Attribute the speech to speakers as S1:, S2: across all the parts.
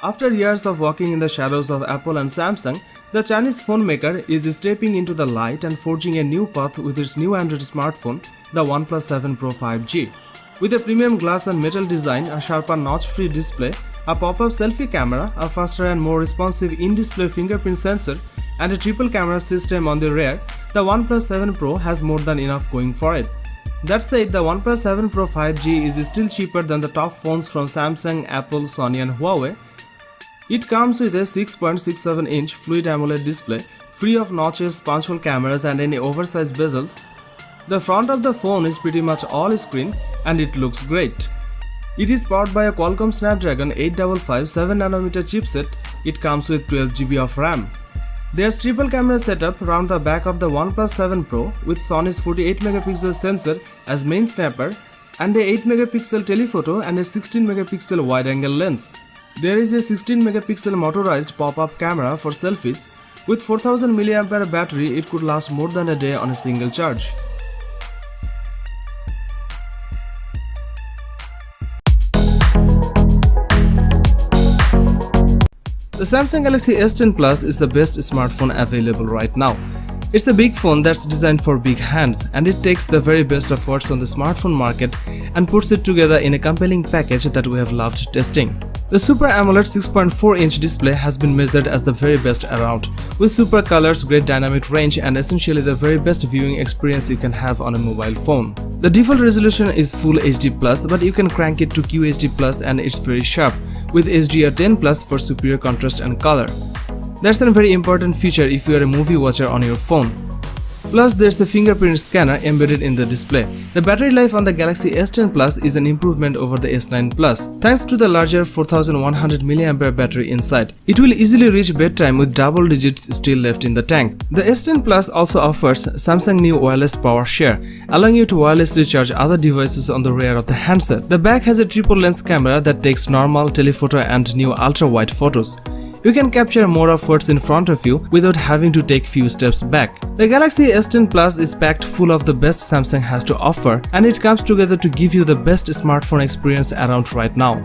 S1: After years of walking in the shadows of Apple and Samsung, the Chinese phone maker is stepping into the light and forging a new path with its new Android smartphone, the OnePlus 7 Pro 5G. With a premium glass and metal design, a sharper notch-free display, a pop-up selfie camera, a faster and more responsive in-display fingerprint sensor, and a triple camera system on the rear, the OnePlus 7 Pro has more than enough going for it. That said, the OnePlus 7 Pro 5G is still cheaper than the top phones from Samsung, Apple, Sony and Huawei. It comes with a 6.67-inch Fluid AMOLED display, free of notches, punch-hole cameras and any oversized bezels. The front of the phone is pretty much all screen and it looks great. It is powered by a Qualcomm Snapdragon 855 7nm chipset. It comes with 12GB of RAM. There's triple camera setup around the back of the OnePlus 7 Pro with Sony's 48MP sensor as main snapper and a 8MP telephoto and a 16MP wide-angle lens. There is a 16MP motorized pop-up camera for selfies. With 4000mAh battery, it could last more than a day on a single charge. The Samsung Galaxy S10 Plus is the best smartphone available right now. It's a big phone that's designed for big hands, and it takes the very best of what's on the smartphone market and puts it together in a compelling package that we have loved testing. The Super AMOLED 6.4-inch display has been measured as the very best around, with super colors, great dynamic range and essentially the very best viewing experience you can have on a mobile phone. The default resolution is Full HD+, but you can crank it to QHD+, and it's very sharp, with HDR10+ for superior contrast and color. That's a very important feature if you are a movie watcher on your phone. Plus, there's a fingerprint scanner embedded in the display. The battery life on the Galaxy S10 Plus is an improvement over the S9 Plus, thanks to the larger 4100mAh battery inside. It will easily reach bedtime with double digits still left in the tank. The S10 Plus also offers Samsung new wireless power share, allowing you to wirelessly charge other devices on the rear of the handset. The back has a triple lens camera that takes normal, telephoto and new ultra-wide photos. You can capture more of what's in front of you without having to take few steps back. The Galaxy S10 Plus is packed full of the best Samsung has to offer, and it comes together to give you the best smartphone experience around right now.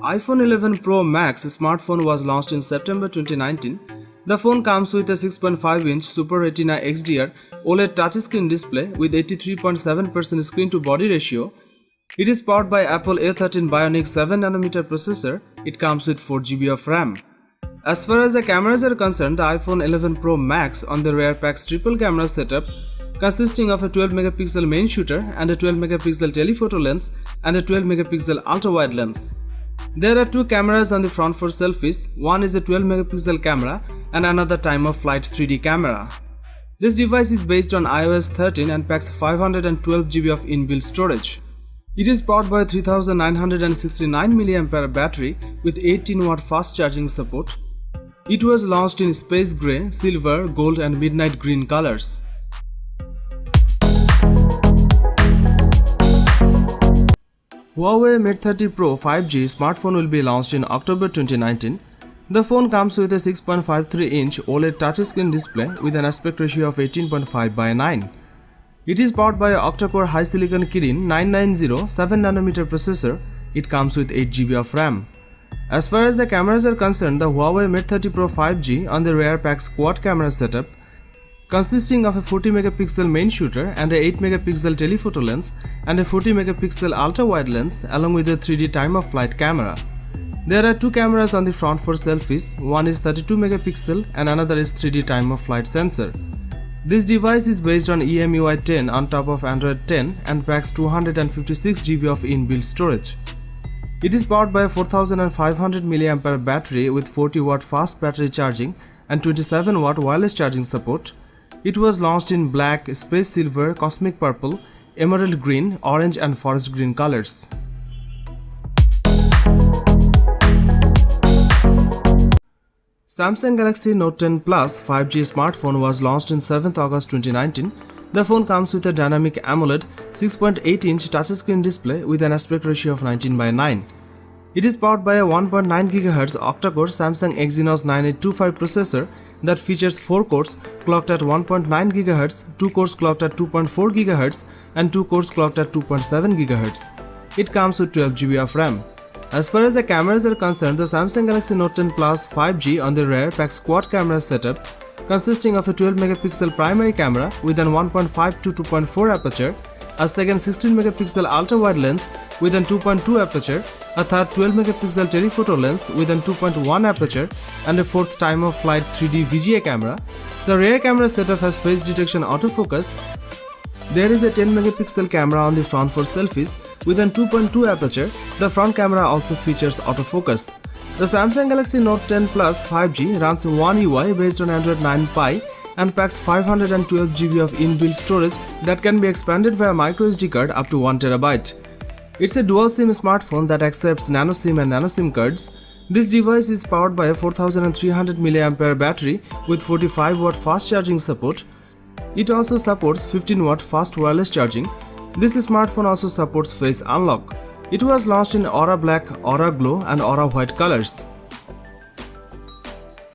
S1: iPhone 11 Pro Max smartphone was launched in September 2019. The phone comes with a 6.5-inch Super Retina XDR OLED touchscreen display with 83.7% screen-to-body ratio. It is powered by Apple A13 Bionic 7nm processor. It comes with 4GB of RAM. As far as the cameras are concerned, the iPhone 11 Pro Max on the rear packs triple camera setup consisting of a 12MP main shooter and a 12MP telephoto lens and a 12MP ultra-wide lens. There are two cameras on the front for selfies. One is a 12MP camera and another time-of-flight 3D camera. This device is based on iOS 13 and packs 512GB of inbuilt storage. It is powered by a 3969mAh battery with 18W fast charging support. It was launched in space grey, silver, gold and midnight green colors. Huawei Mate 30 Pro 5G smartphone will be launched in October 2019. The phone comes with a 6.53-inch OLED touchscreen display with an aspect ratio of 18.5:9. It is powered by an octa-core HiSilicon Kirin 990 7nm processor. It comes with 8GB of RAM. As far as the cameras are concerned, the Huawei Mate 30 Pro 5G on the rear packs quad camera setup consisting of a 40MP main shooter and a 8MP telephoto lens and a 40MP ultra-wide lens along with a 3D time-of-flight camera. There are two cameras on the front for selfies. One is 32MP and another is 3D time-of-flight sensor. This device is based on EMUI 10 on top of Android 10 and packs 256GB of inbuilt storage. It is powered by a 4500mAh battery with 40W fast battery charging and 27W wireless charging support. It was launched in black, space silver, cosmic purple, emerald green, orange and forest green colors. Samsung Galaxy Note 10 Plus 5G smartphone was launched in 7th August 2019. The phone comes with a dynamic AMOLED 6.8-inch touchscreen display with an aspect ratio of 19:9. It is powered by a 1.9 GHz octa-core Samsung Exynos 9825 processor that features 4 cores clocked at 1.9 GHz, 2 cores clocked at 2.4 GHz and 2 cores clocked at 2.7 GHz. It comes with 12GB of RAM. As far as the cameras are concerned, the Samsung Galaxy Note 10 Plus 5G on the rear packs quad camera setup consisting of a 12MP primary camera with an 1.5 to 2.4 aperture, a second 16MP ultra-wide lens with an 2.2 aperture, a third 12MP telephoto lens with an 2.1 aperture, and a fourth time-of-flight 3D VGA camera. The rear camera setup has face detection autofocus. There is a 10MP camera on the front for selfies with an 2.2 aperture. The front camera also features autofocus. The Samsung Galaxy Note 10 Plus 5G runs One UI based on Android 9 Pie and packs 512GB of inbuilt storage that can be expanded via microSD card up to 1TB. It's a dual SIM smartphone that accepts nano SIM and nano SIM cards. This device is powered by a 4300 mAh battery with 45W fast charging support. It also supports 15W fast wireless charging. This smartphone also supports face unlock. It was launched in Aura Black, Aura Glow and Aura White colors.